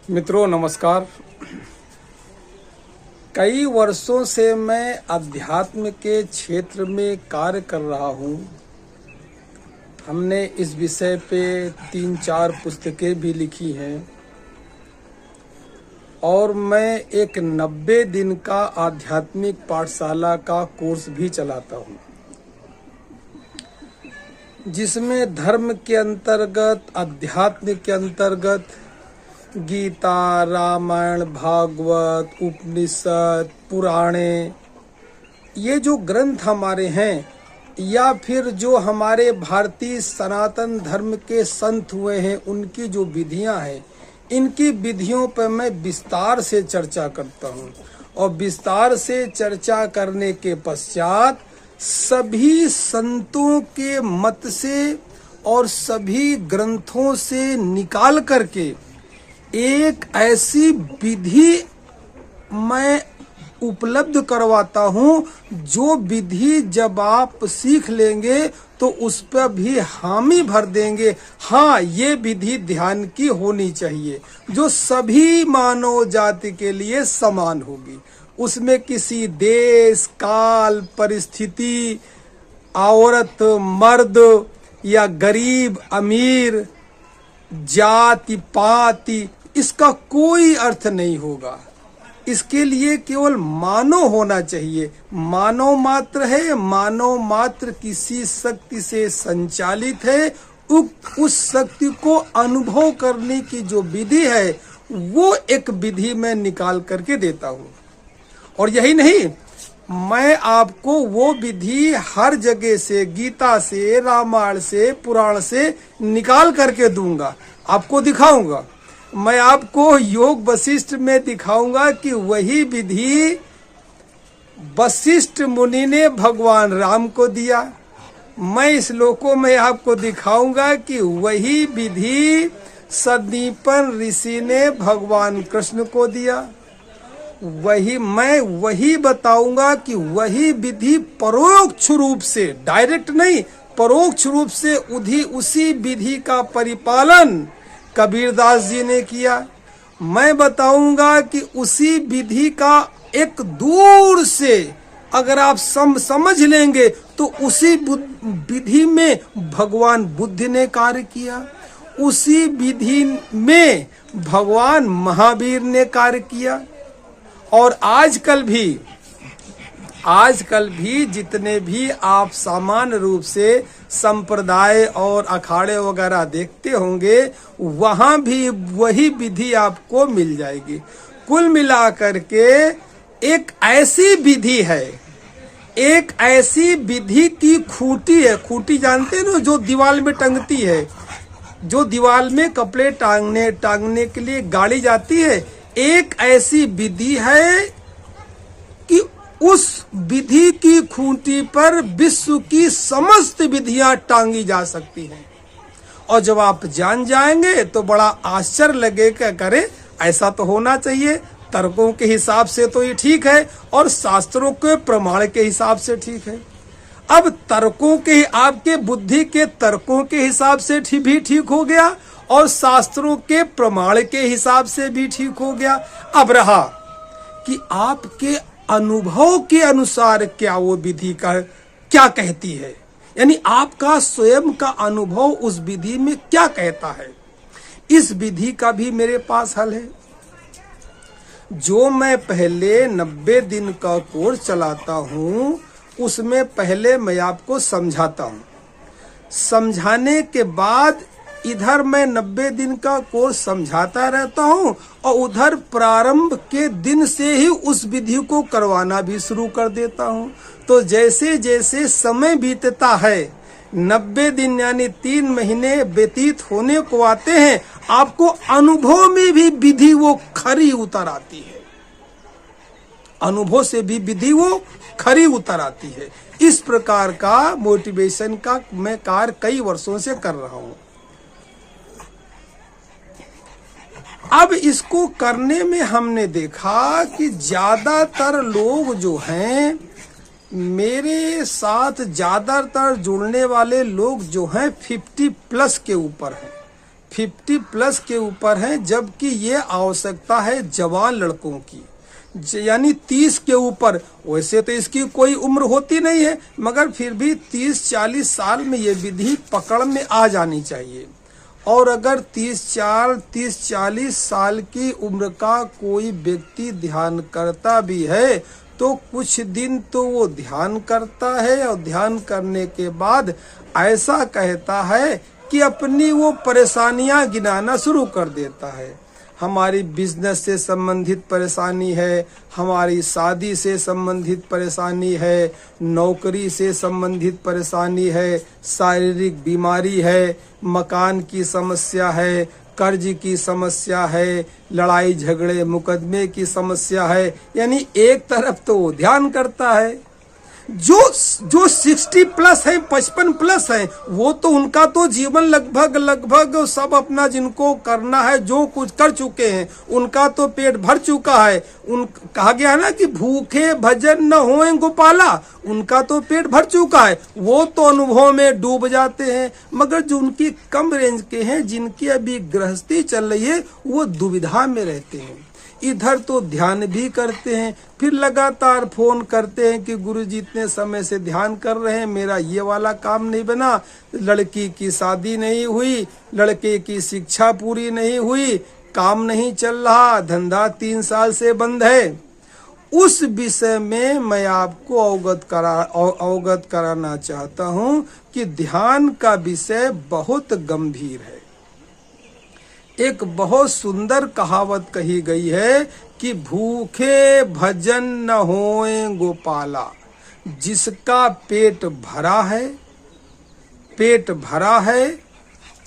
मित्रों नमस्कार। कई वर्षों से मैं अध्यात्म के क्षेत्र में कार्य कर रहा हूँ। हमने इस विषय पे 3-4 पुस्तकें भी लिखी हैं और मैं एक 90 दिन का आध्यात्मिक पाठशाला का कोर्स भी चलाता हूँ, जिसमें धर्म के अंतर्गत, अध्यात्म के अंतर्गत गीता, रामायण, भागवत, उपनिषद, पुराणे, ये जो ग्रंथ हमारे हैं या फिर जो हमारे भारतीय सनातन धर्म के संत हुए हैं, उनकी जो विधियां हैं, इनकी विधियों पर मैं विस्तार से चर्चा करता हूं। और विस्तार से चर्चा करने के पश्चात सभी संतों के मत से और सभी ग्रंथों से निकाल करके एक ऐसी विधि मैं उपलब्ध करवाता हूँ, जो विधि जब आप सीख लेंगे तो उस पर भी हामी भर देंगे। हाँ, ये विधि ध्यान की होनी चाहिए, जो सभी मानव जाति के लिए समान होगी। उसमें किसी देश, काल, परिस्थिति, औरत, मर्द या गरीब, अमीर, जाति, पाति, इसका कोई अर्थ नहीं होगा। इसके लिए केवल मानव होना चाहिए। मानव मात्र है, मानव मात्र किसी शक्ति से संचालित है। उस शक्ति को अनुभव करने की जो विधि है, वो एक विधि मैं निकाल करके देता हूँ। और यही नहीं, मैं आपको वो विधि हर जगह से, गीता से, रामायण से, पुराण से निकाल करके दूंगा, आपको दिखाऊंगा। मैं आपको योग वशिष्ठ में दिखाऊंगा कि वही विधि वशिष्ठ मुनि ने भगवान राम को दिया। मैं श्लोकों में आपको दिखाऊंगा कि वही विधि संदीपन ऋषि ने भगवान कृष्ण को दिया। मैं वही बताऊंगा कि वही विधि परोक्ष रूप से, डायरेक्ट नहीं, परोक्ष रूप से उसी विधि का परिपालन कबीरदास जी ने किया। मैं बताऊंगा कि उसी विधि का एक दूर से अगर आप समझ लेंगे तो उसी विधि में भगवान बुद्ध ने कार्य किया, उसी विधि में भगवान महावीर ने कार्य किया। और आजकल भी जितने भी आप सामान्य रूप से संप्रदाय और अखाड़े वगैरह देखते होंगे, वहां भी वही विधि आपको मिल जाएगी। कुल मिलाकर के एक ऐसी विधि है, एक ऐसी विधि की खूंटी है। खूंटी जानते हैं ना, जो दीवार में टंगती है, जो दीवार में कपड़े टांगने के लिए गाड़ी जाती है। एक ऐसी विधि है कि उस विधि की खूंटी पर विश्व की समस्त विधियां टांगी जा सकती हैं। और जब आप जान जाएंगे तो बड़ा आश्चर्य लगेगा, करे ऐसा तो होना चाहिए। तर्कों के हिसाब से तो ये ठीक है और शास्त्रों के प्रमाण के हिसाब से ठीक है। अब तर्कों के, आपके बुद्धि के तर्कों के हिसाब से भी ठीक हो गया और शास्त्रों के प्रमाण के हिसाब से भी ठीक हो गया। अब रहा कि आपके अनुभव के अनुसार क्या वो विधि का क्या कहती है, यानी आपका स्वयं का अनुभव उस विधि में क्या कहता है। इस विधि का भी मेरे पास हल है। जो मैं पहले 90 दिन का कोर्स चलाता हूँ, उसमें पहले मैं आपको समझाता हूँ। समझाने के बाद इधर मैं 90 दिन का कोर्स समझाता रहता हूँ और उधर प्रारंभ के दिन से ही उस विधि को करवाना भी शुरू कर देता हूँ। तो जैसे जैसे समय बीतता है, 90 दिन यानी 3 महीने व्यतीत होने को आते हैं, आपको अनुभव में भी विधि वो खरी उतर आती है। अनुभव से भी विधि वो खरी उतर आती है। इस प्रकार का मोटिवेशन का मैं कार्य कई वर्षों से कर रहा हूँ। अब इसको करने में हमने देखा कि ज्यादातर लोग जो हैं, मेरे साथ ज्यादातर जुड़ने वाले लोग जो हैं 50+ के ऊपर हैं। 50+ के ऊपर हैं, जबकि ये आवश्यकता है जवान लड़कों की, यानी 30 के ऊपर। वैसे तो इसकी कोई उम्र होती नहीं है, मगर फिर भी 30-40 साल में ये विधि पकड़ में आ जानी चाहिए। और अगर 30-40 साल की उम्र का कोई व्यक्ति ध्यान करता भी है तो कुछ दिन तो वो ध्यान करता है, और ध्यान करने के बाद ऐसा कहता है कि अपनी वो परेशानियां गिनाना शुरू कर देता है। हमारी बिजनेस से संबंधित परेशानी है, हमारी शादी से संबंधित परेशानी है, नौकरी से संबंधित परेशानी है, शारीरिक बीमारी है, मकान की समस्या है, कर्ज की समस्या है, लड़ाई झगड़े मुकदमे की समस्या है। यानी एक तरफ तो वो ध्यान करता है, जो 60+ है, 55+ है, वो तो उनका तो जीवन लगभग सब अपना जिनको करना है, जो कुछ कर चुके हैं, उनका तो पेट भर चुका है। कहा गया ना कि भूखे भजन न होए गोपाला, उनका तो पेट भर चुका है, वो तो अनुभव में डूब जाते हैं। मगर जो उनकी कम रेंज के हैं, जिनकी अभी गृहस्थी चल रही है, वो दुविधा में रहते हैं। इधर तो ध्यान भी करते हैं, फिर लगातार फोन करते हैं कि गुरुजी इतने समय से ध्यान कर रहे हैं, मेरा ये वाला काम नहीं बना, लड़की की शादी नहीं हुई, लड़के की शिक्षा पूरी नहीं हुई, काम नहीं चल रहा, धंधा 3 साल से बंद है। उस विषय में मैं आपको अवगत कराना चाहता हूं कि ध्यान का विषय बहुत गंभीर है। एक बहुत सुंदर कहावत कही गई है कि भूखे भजन न होए गोपाला, जिसका पेट भरा है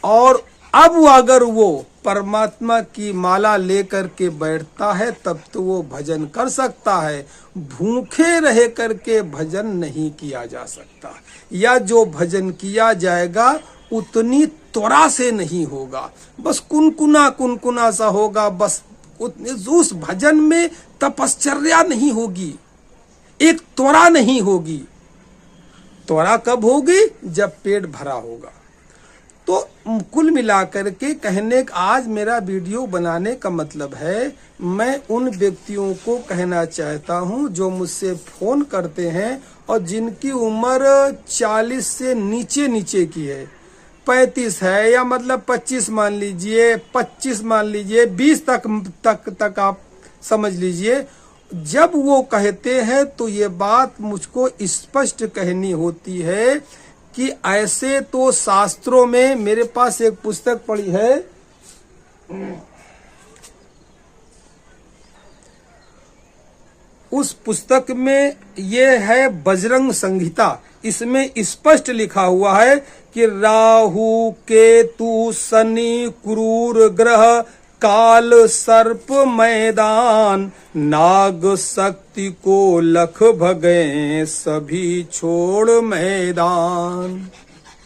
और अब अगर वो परमात्मा की माला लेकर के बैठता है तब तो वो भजन कर सकता है। भूखे रह करके भजन नहीं किया जा सकता, या जो भजन किया जाएगा उतनी त्वरा से नहीं होगा, बस कुनकुना सा होगा। बस उस भजन में तपश्चर्या नहीं होगी, एक त्वरा नहीं होगी। त्वरा कब होगी? जब पेट भरा होगा। तो कुल मिलाकर के कहने का आज मेरा वीडियो बनाने का मतलब है, मैं उन व्यक्तियों को कहना चाहता हूं जो मुझसे फोन करते हैं और जिनकी उम्र 40 से नीचे की है, 35 है, या मतलब 25 मान लीजिए, 25 मान लीजिए, 20 तक आप समझ लीजिए। जब वो कहते हैं तो ये बात मुझको स्पष्ट कहनी होती है कि ऐसे तो शास्त्रों में, मेरे पास एक पुस्तक पड़ी है, उस पुस्तक में ये है बजरंग संहिता। इसमें स्पष्ट लिखा हुआ है कि राहु केतु शनि क्रूर ग्रह काल सर्प मैदान, नाग शक्ति को लख भगे सभी छोड़ मैदान।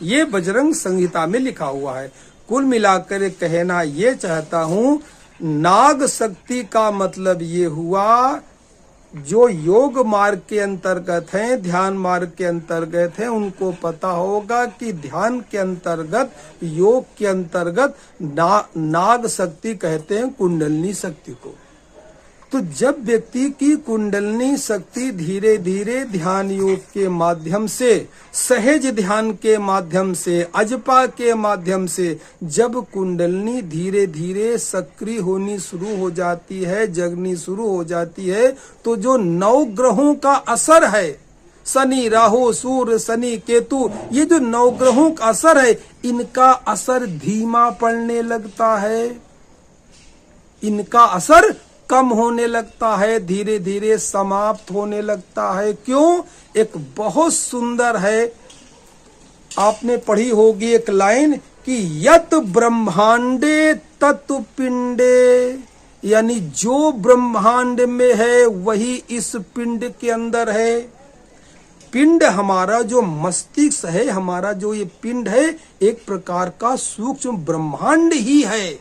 ये बजरंग संहिता में लिखा हुआ है। कुल मिलाकर कहना ये चाहता हूं, नाग शक्ति का मतलब ये हुआ जो योग मार्ग के अंतर्गत हैं, ध्यान मार्ग के अंतर्गत हैं, उनको पता होगा कि ध्यान के अंतर्गत, योग के अंतर्गत नाग शक्ति कहते हैं कुंडलनी शक्ति को। तो जब व्यक्ति की कुंडलनी शक्ति धीरे धीरे ध्यान योग के माध्यम से, सहज ध्यान के माध्यम से, अजपा के माध्यम से जब कुंडलनी धीरे धीरे सक्रिय होनी शुरू हो जाती है, जगनी शुरू हो जाती है, तो जो 9 ग्रहों का असर है, शनि राहु सूर्य शनि केतु, ये जो 9 ग्रहों का असर है, इनका असर धीमा पड़ने लगता है, इनका असर कम होने लगता है, धीरे धीरे समाप्त होने लगता है। क्यों? एक बहुत सुंदर है, आपने पढ़ी होगी एक लाइन कि यत ब्रह्मांडे तत्व पिंडे, यानी जो ब्रह्मांड में है वही इस पिंड के अंदर है। पिंड हमारा जो मस्तिष्क है, हमारा जो ये पिंड है, एक प्रकार का सूक्ष्म ब्रह्मांड ही है।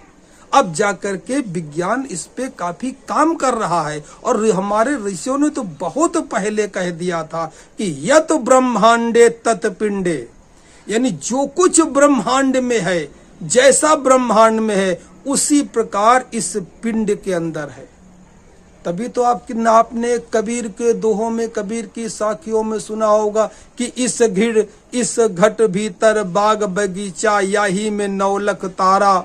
अब जाकर के विज्ञान इस पे काफी काम कर रहा है, और हमारे ऋषियों ने तो बहुत पहले कह दिया था कि यत ब्रह्मांडे तत् पिंडे, यानी जो कुछ ब्रह्मांड में है जैसा ब्रह्मांड में है उसी प्रकार इस पिंड के अंदर है। तभी तो आपने कबीर के दोहों में, कबीर की साखियों में सुना होगा कि इस घट भीतर बाग बगीचा, याही में नौलख तारा,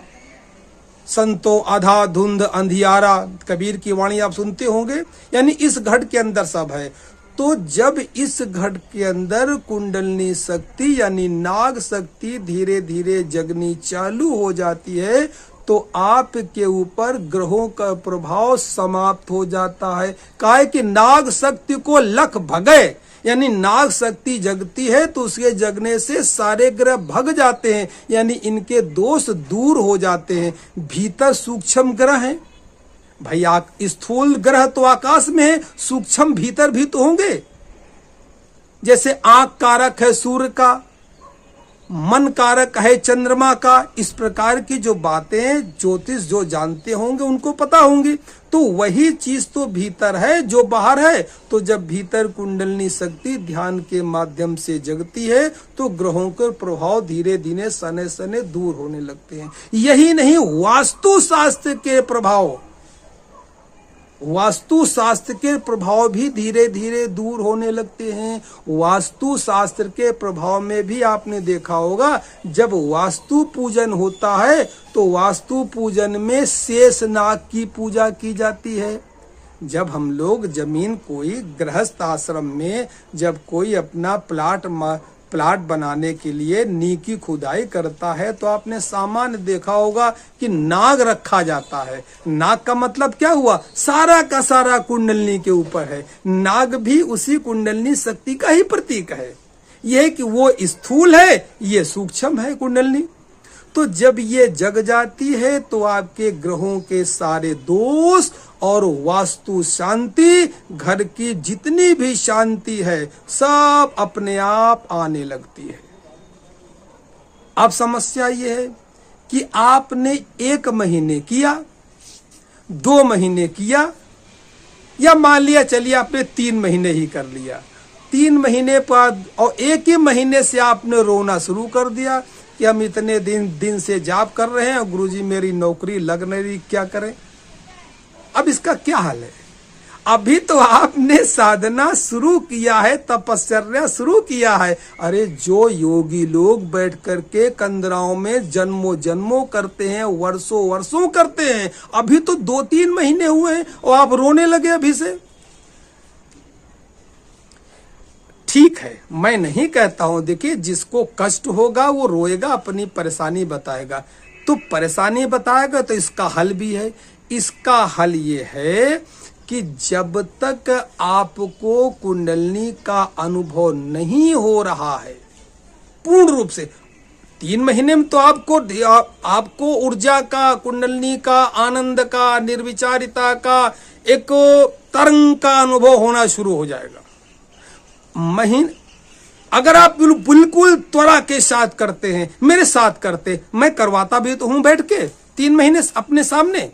संतो आधा धुंध अंधियारा। कबीर की वाणी आप सुनते होंगे, यानी इस घट के अंदर सब है। तो जब इस घट के अंदर कुंडलनी शक्ति यानी नाग शक्ति धीरे धीरे जगनी चालू हो जाती है तो आपके ऊपर ग्रहों का प्रभाव समाप्त हो जाता है। काहे कि नाग शक्ति को लख भगे, यानी नाग शक्ति जगती है तो उसके जगने से सारे ग्रह भग जाते हैं, यानी इनके दोष दूर हो जाते हैं। भीतर सूक्ष्म ग्रह हैं भाई, स्थूल ग्रह तो आकाश में है, सूक्ष्म भीतर भी तो होंगे। जैसे आंख कारक है सूर्य का, मन कारक है चंद्रमा का। इस प्रकार की जो बातें ज्योतिष जो जानते होंगे उनको पता होंगी। तो वही चीज तो भीतर है जो बाहर है। तो जब भीतर कुंडलनी शक्ति ध्यान के माध्यम से जगती है तो ग्रहों के प्रभाव धीरे धीरे सने सने दूर होने लगते हैं। यही नहीं, वास्तु शास्त्र के प्रभाव, वास्तु शास्त्र के प्रभाव भी धीरे धीरे दूर होने लगते हैं। वास्तु शास्त्र के प्रभाव में भी आपने देखा होगा, जब वास्तु पूजन होता है तो वास्तु पूजन में शेष नाग की पूजा की जाती है। जब हम लोग जमीन, कोई गृहस्थ आश्रम में जब कोई अपना प्लाट बनाने के लिए नी की खुदाई करता है तो आपने सामान्य देखा होगा कि नाग रखा जाता है। नाग का मतलब क्या हुआ, सारा का सारा कुंडलनी के ऊपर है। नाग भी उसी कुंडलनी शक्ति का ही प्रतीक है। यह कि वो स्थूल है, ये सूक्ष्म है कुंडलनी। तो जब ये जग जाती है तो आपके ग्रहों के सारे दोष और वास्तु शांति, घर की जितनी भी शांति है, सब अपने आप आने लगती है। अब समस्या ये है कि आपने 1 महीने किया, 2 महीने किया, या मान लिया चलिए आपने 3 महीने ही कर लिया। 3 महीने बाद और 1 ही महीने से आपने रोना शुरू कर दिया कि हम इतने दिन से जाप कर रहे हैं और गुरुजी मेरी नौकरी लग नहीं रही, क्या करें। अब इसका क्या हल है? अभी तो आपने साधना शुरू किया है, तपस्या शुरू किया है। अरे जो योगी लोग बैठ करके कंदराओं में जन्मों जन्मों करते हैं, वर्षों वर्षों करते हैं, अभी तो 2-3 महीने हुए हैं और आप रोने लगे अभी से। ठीक है, मैं नहीं कहता हूं, देखिए जिसको कष्ट होगा वो रोएगा, अपनी परेशानी बताएगा। तो परेशानी बताएगा तो इसका हल भी है। इसका हल ये है कि जब तक आपको कुंडलनी का अनुभव नहीं हो रहा है पूर्ण रूप से, 3 महीने में तो आपको ऊर्जा का, कुंडलनी का, आनंद का, निर्विचारिता का, एक तरंग का अनुभव होना शुरू हो जाएगा। अगर आप बिल्कुल त्वरा के साथ करते हैं, मेरे साथ करते, मैं करवाता भी तो हूं बैठ के, 3 महीने अपने सामने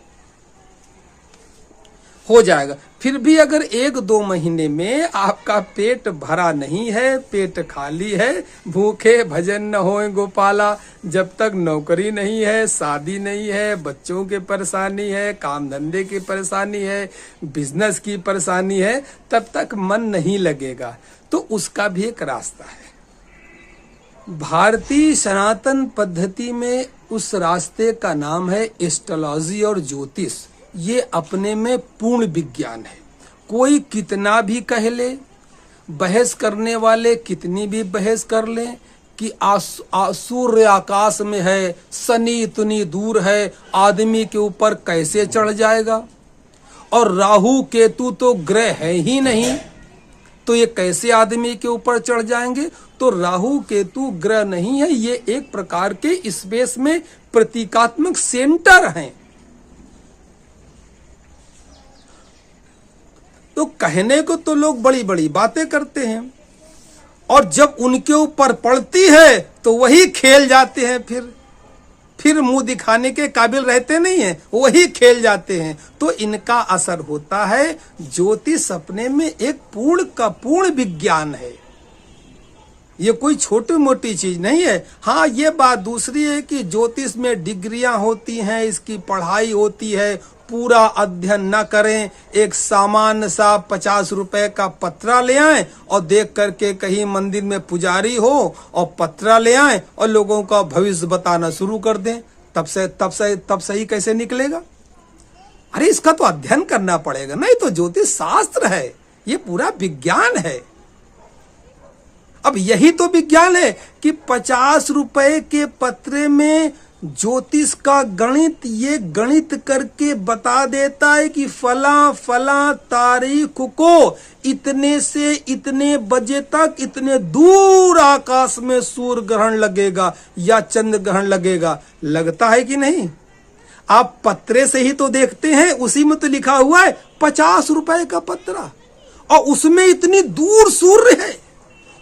हो जाएगा। फिर भी अगर 1-2 महीने में आपका पेट भरा नहीं है, पेट खाली है, भूखे भजन न होए गोपाला, जब तक नौकरी नहीं है, शादी नहीं है, बच्चों की परेशानी है, काम धंधे की परेशानी है, बिजनेस की परेशानी है, तब तक मन नहीं लगेगा। तो उसका भी एक रास्ता है। भारतीय सनातन पद्धति में उस रास्ते का नाम है एस्ट्रोलॉजी और ज्योतिष। ये अपने में पूर्ण विज्ञान है। कोई कितना भी कह ले, बहस करने वाले कितनी भी बहस कर लें कि सूर्य आकाश में है, शनि इतनी दूर है, आदमी के ऊपर कैसे चढ़ जाएगा, और राहु केतु तो ग्रह है ही नहीं, तो ये कैसे आदमी के ऊपर चढ़ जाएंगे। तो राहु केतु ग्रह नहीं है, ये एक प्रकार के स्पेस में प्रतीकात्मक सेंटर हैं। तो कहने को तो लोग बड़ी बड़ी बातें करते हैं, और जब उनके ऊपर पड़ती है तो वही खेल जाते हैं, फिर मुंह दिखाने के काबिल रहते नहीं हैं, वही खेल जाते हैं। तो इनका असर होता है। ज्योतिष अपने में एक पूर्ण का पूर्ण विज्ञान है। ये कोई छोटी मोटी चीज नहीं है। हाँ, ये बात दूसरी है कि ज्योतिष में डिग्रियां होती हैं, इसकी पढ़ाई होती है, पूरा अध्ययन न करें, एक सामान्य सा 50 रुपए का पत्रा ले आए और देख करके कहीं मंदिर में पुजारी हो और पत्रा ले आए और लोगों का भविष्य बताना शुरू कर दें, तब सही कैसे निकलेगा? अरे इसका तो अध्ययन करना पड़ेगा। नहीं तो ज्योतिष शास्त्र है, ये पूरा विज्ञान है। अब यही तो विज्ञान है कि 50 रुपए के पत्रे में ज्योतिष का गणित, ये गणित करके बता देता है कि फला फला तारीख को इतने से इतने बजे तक इतने दूर आकाश में सूर्य ग्रहण लगेगा या चंद्र ग्रहण लगेगा। लगता है कि नहीं? आप पत्रे से ही तो देखते हैं, उसी में तो लिखा हुआ है 50 रुपए का पत्रा, और उसमें इतनी दूर सूर्य है,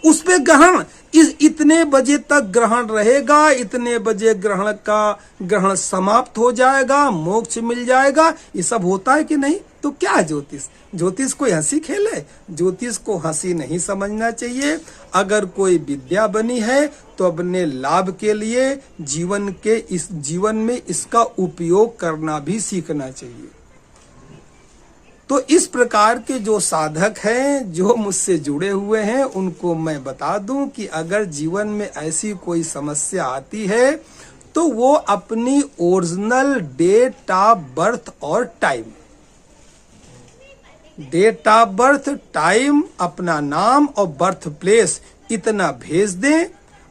उस पे ग्रहण इतने बजे तक ग्रहण रहेगा, इतने बजे ग्रहण समाप्त हो जाएगा, मोक्ष मिल जाएगा। ये सब होता है कि नहीं? तो क्या है ज्योतिष? ज्योतिष कोई हंसी खेल है? ज्योतिष को हंसी नहीं समझना चाहिए। अगर कोई विद्या बनी है तो अपने लाभ के लिए जीवन में इसका उपयोग करना भी सीखना चाहिए। तो इस प्रकार के जो साधक हैं, जो मुझसे जुड़े हुए हैं, उनको मैं बता दूं कि अगर जीवन में ऐसी कोई समस्या आती है तो वो अपनी ओरिजिनल डेट ऑफ बर्थ और टाइम, अपना नाम और बर्थ प्लेस इतना भेज दें,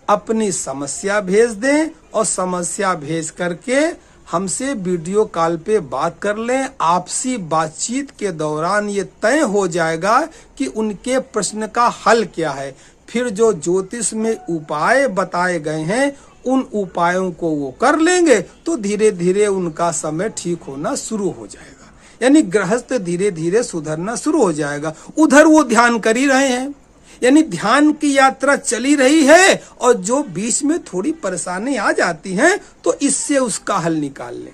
अपनी समस्या भेज दें और समस्या भेज करके हमसे वीडियो कॉल पे बात कर लें। आपसी बातचीत के दौरान ये तय हो जाएगा कि उनके प्रश्न का हल क्या है। फिर जो ज्योतिष में उपाय बताए गए हैं उन उपायों को वो कर लेंगे तो धीरे धीरे उनका समय ठीक होना शुरू हो जाएगा। यानी गृहस्थ धीरे धीरे सुधरना शुरू हो जाएगा। उधर वो ध्यान कर ही रहे हैं, यानी ध्यान की यात्रा चली रही है, और जो बीच में थोड़ी परेशानी आ जाती है तो इससे उसका हल निकाल लें।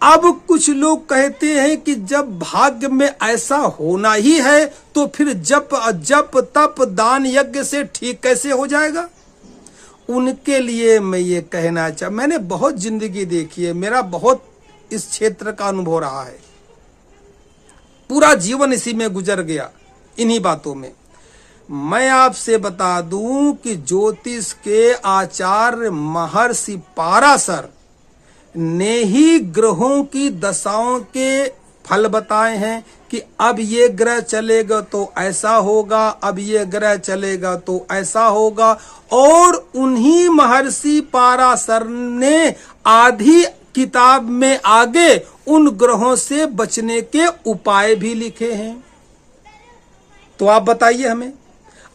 अब कुछ लोग कहते हैं कि जब भाग्य में ऐसा होना ही है तो फिर जप तप दान यज्ञ से ठीक कैसे हो जाएगा? उनके लिए मैं ये कहना मैंने बहुत जिंदगी देखी है, मेरा बहुत इस क्षेत्र का अनुभव रहा है, पूरा जीवन इसी में गुजर गया, इन्हीं बातों में। मैं आपसे बता दूं कि ज्योतिष के आचार्य महर्षि पाराशर ने ही ग्रहों की दशाओं के फल बताए हैं कि अब ये ग्रह चलेगा तो ऐसा होगा, अब ये ग्रह चलेगा तो ऐसा होगा। और उन्हीं महर्षि पाराशर ने आधी किताब में आगे उन ग्रहों से बचने के उपाय भी लिखे हैं। तो आप बताइए हमें,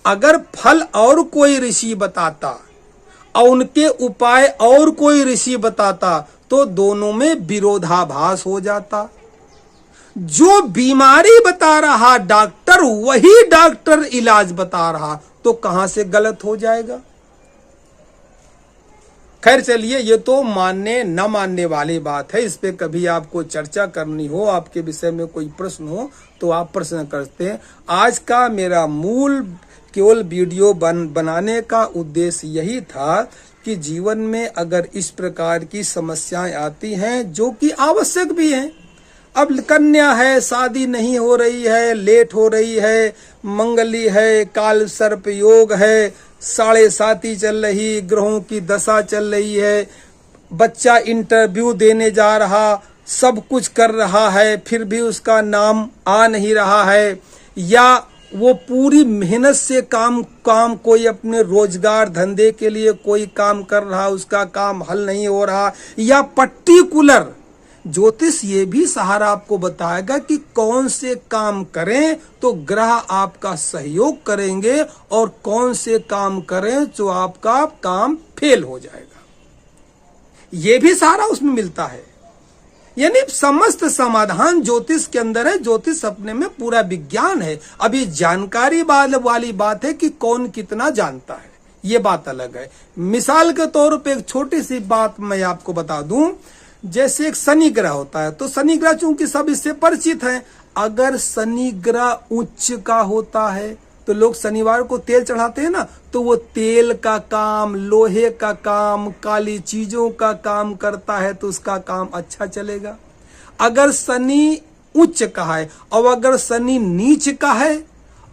अगर फल और कोई ऋषि बताता और उनके उपाय और कोई ऋषि बताता तो दोनों में विरोधाभास हो जाता। जो बीमारी बता रहा डॉक्टर, वही डॉक्टर इलाज बता रहा, तो कहां से गलत हो जाएगा? खैर चलिए, ये तो मानने न मानने वाली बात है, इस पे कभी आपको चर्चा करनी हो, आपके विषय में कोई प्रश्न हो तो आप प्रश्न करते हैं। आज का मेरा मूल केवल वीडियो बनाने का उद्देश्य यही था कि जीवन में अगर इस प्रकार की समस्याएं आती हैं जो कि आवश्यक भी हैं, अब कन्या है, शादी नहीं हो रही है, लेट हो रही है, मंगली है, काल सर्प योग है, 7.5 चल रही, ग्रहों की दशा चल रही है, बच्चा इंटरव्यू देने जा रहा, सब कुछ कर रहा है, फिर भी उसका नाम आ नहीं रहा है, या वो पूरी मेहनत से काम कोई अपने रोजगार धंधे के लिए कोई काम कर रहा, उसका काम हल नहीं हो रहा, या पर्टिकुलर ज्योतिष ये भी सहारा आपको बताएगा कि कौन से काम करें तो ग्रह आपका सहयोग करेंगे और कौन से काम करें तो आपका काम फेल हो जाएगा। ये भी सहारा उसमें मिलता है। यानी समस्त समाधान ज्योतिष के अंदर है। ज्योतिष अपने में पूरा विज्ञान है। अभी जानकारी वाली बात है कि कौन कितना जानता है, ये बात अलग है। मिसाल के तौर पे एक छोटी सी बात मैं आपको बता दूं, जैसे एक शनि ग्रह होता है, तो शनि ग्रह चूंकि सब इससे परिचित हैं, अगर शनि ग्रह उच्च का होता है तो लोग शनिवार को तेल चढ़ाते हैं ना, तो वो तेल का काम, लोहे का काम, काली चीजों का काम करता है तो उसका काम अच्छा चलेगा। अगर शनि उच्च का है और अगर शनि नीच का है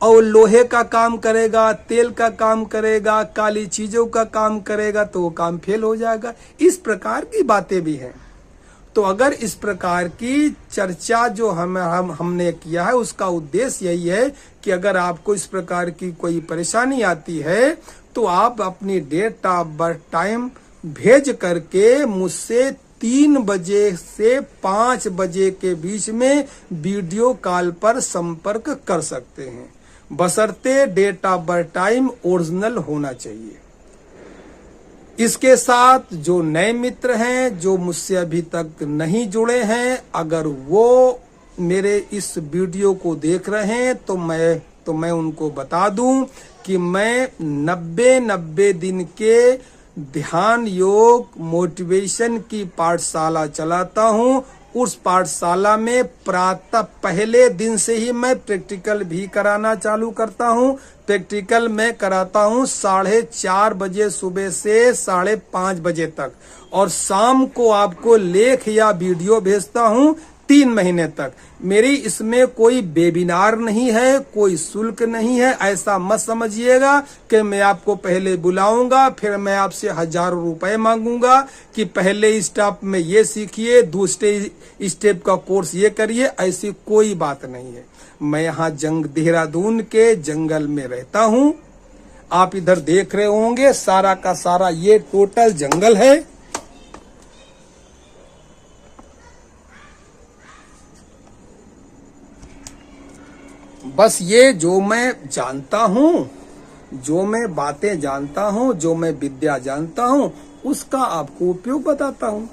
और लोहे का काम करेगा, तेल का काम करेगा, काली चीजों का काम करेगा, तो वो काम फेल हो जाएगा। इस प्रकार की बातें भी हैं। तो अगर इस प्रकार की चर्चा जो हमने किया है, उसका उद्देश्य यही है कि अगर आपको इस प्रकार की कोई परेशानी आती है तो आप अपनी डेट ऑफ बर्थ टाइम भेज करके मुझसे 3 बजे से 5 बजे के बीच में वीडियो कॉल पर संपर्क कर सकते हैं, बशर्ते date of birth time original होना चाहिए। इसके साथ जो नए मित्र हैं, जो मुझसे अभी तक नहीं जुड़े हैं, अगर वो मेरे इस वीडियो को देख रहे हैं तो मैं उनको बता दूं कि मैं 90 दिन के ध्यान योग मोटिवेशन की पाठशाला चलाता हूं। उस पाठशाला में प्रातः पहले दिन से ही मैं प्रैक्टिकल भी कराना चालू करता हूं। प्रैक्टिकल मैं कराता हूं 4:30 बजे सुबह से 5:30 बजे तक, और शाम को आपको लेख या वीडियो भेजता हूं 3 महीने तक। मेरी इसमें कोई वेबिनार नहीं है, कोई शुल्क नहीं है। ऐसा मत समझिएगा कि मैं आपको पहले बुलाऊंगा फिर मैं आपसे हजारों रुपए मांगूंगा कि पहले स्टेप में ये सीखिए, दूसरे स्टेप का कोर्स ये करिए। ऐसी कोई बात नहीं है। मैं यहाँ देहरादून के जंगल में रहता हूँ। आप इधर देख रहे होंगे सारा का सारा ये टोटल जंगल है। बस ये जो मैं जानता हूँ, जो मैं बातें जानता हूँ, जो मैं विद्या जानता हूँ, उसका आपको उपयोग बताता हूँ।